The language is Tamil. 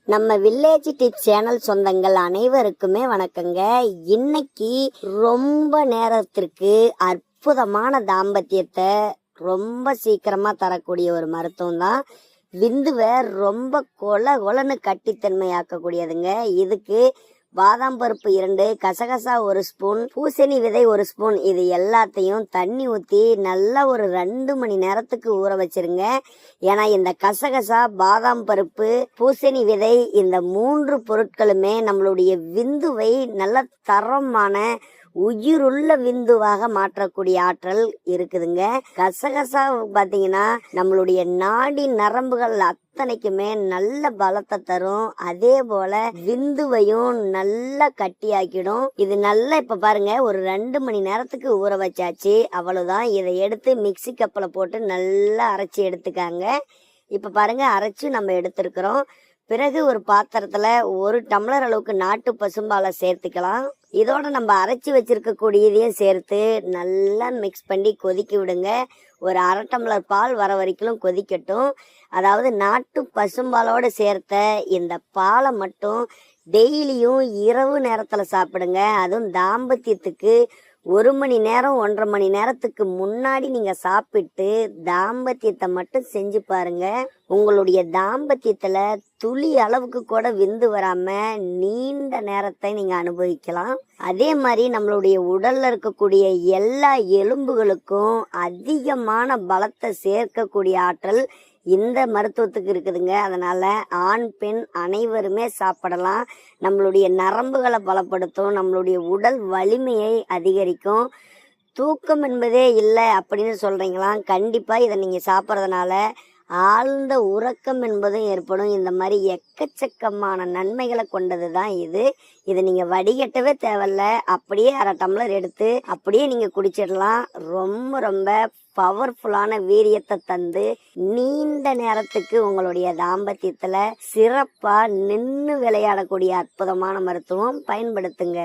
நம்ம வில்லேஜ் டிப் சேனல் சொந்தங்கள் அனைவருக்குமே வணக்கங்க. இன்னைக்கு ரொம்ப நேரத்திற்கு அற்புதமான தாம்பத்தியத்தை ரொம்ப சீக்கிரமா தரக்கூடிய ஒரு மருத்துவம் தான். விந்துவை ரொம்ப கொலன்னு கட்டித்தன்மையாக்கக்கூடியதுங்க. இதுக்கு பாதாம் பருப்பு 2, கசகசா 1 ஸ்பூன், பூசணி விதை 1 ஸ்பூன், இது எல்லாத்தையும் தண்ணி ஊற்றி நல்லா ஒரு 2 மணி நேரத்துக்கு ஊற வச்சிருங்க. ஏன்னா இந்த கசகசா, பாதாம் பருப்பு, பூசணி விதை இந்த 3 பொருட்களுமே நம்மளுடைய விந்துவை நல்ல தரமான உயிருள்ள விந்துவாக மாற்றக்கூடிய ஆற்றல் இருக்குதுங்க. கசகசா பாத்தீங்கன்னா நம்மளுடைய நாடி நரம்புகள் அத்தனைக்குமே நல்ல பலத்தை தரும். அதே போல விந்துவையும் நல்லா கட்டியாக்கிடும். இது நல்லா இப்ப பாருங்க ஒரு 2 மணி நேரத்துக்கு ஊற வச்சாச்சு. அவ்வளவுதான். இதை எடுத்து மிக்சி கப்பில போட்டு நல்லா அரைச்சி எடுத்துக்காங்க. இப்ப பாருங்க அரைச்சு நம்ம எடுத்திருக்கிறோம். பிறகு ஒரு பாத்திரத்துல 1 டம்ளர் அளவுக்கு நாட்டு பசும்பாலை சேர்த்துக்கலாம். இதோட நம்ம அரைச்சி வச்சிருக்கக்கூடியதையும் சேர்த்து நல்லா மிக்ஸ் பண்ணி கொதிக்க விடுங்க. ஒரு 1/2 டம்ளர் பால் வர வரைக்கும் கொதிக்கட்டும். அதாவது நாட்டு பசும்பாலோடு சேர்த்த இந்த பாலை மட்டும் டெய்லியும் இரவு நேரத்துல சாப்பிடுங்க. அதுவும் தாம்பத்தியத்துக்கு 1 மணி நேரம் 1.5 மணி நேரத்துக்கு முன்னாடி நீங்க சாப்பிட்டு தாம்பத்தியத்தை மட்டும் செஞ்சு பாருங்க. உங்களுடைய தாம்பத்தியத்துல துளி அளவுக்கு கூட விந்து வராம நீண்ட நேரத்தை நீங்க அனுபவிக்கலாம். அதே மாதிரி நம்மளுடைய உடல்ல இருக்கக்கூடிய எல்லா எலும்புகளுக்கும் அதிகமான பலத்தை சேர்க்கக்கூடிய ஆற்றல் இந்த மருத்துவத்துக்கு இருக்குதுங்க. அதனால ஆண் பெண் அனைவருமே சாப்பிடலாம். நம்மளுடைய நரம்புகளை பலப்படுத்தும், நம்மளுடைய உடல் வலிமையை அதிகரிக்கும். தூக்கம் என்பதே இல்லை அப்படின்னு சொல்றீங்களா? கண்டிப்பா இதை நீங்க சாப்பிட்றதுனால ஆழ்ந்த உறக்கம் என்பதும் ஏற்படும். இந்த மாதிரி எக்கச்சக்கமான நன்மைகளை கொண்டது தான் இது. இதை நீங்க வடிகட்டவே தேவையில்ல. அப்படியே 1/2 டம்ளர் எடுத்து அப்படியே நீங்க குடிச்சிடலாம். ரொம்ப ரொம்ப பவர்ஃபுல்லான வீரியத்தை தந்து நீண்ட நேரத்துக்கு உங்களுடைய தாம்பத்தியத்துல சிறப்பா நின்று விளையாடக்கூடிய அற்புதமான மருத்துவம். பயன்படுத்துங்க.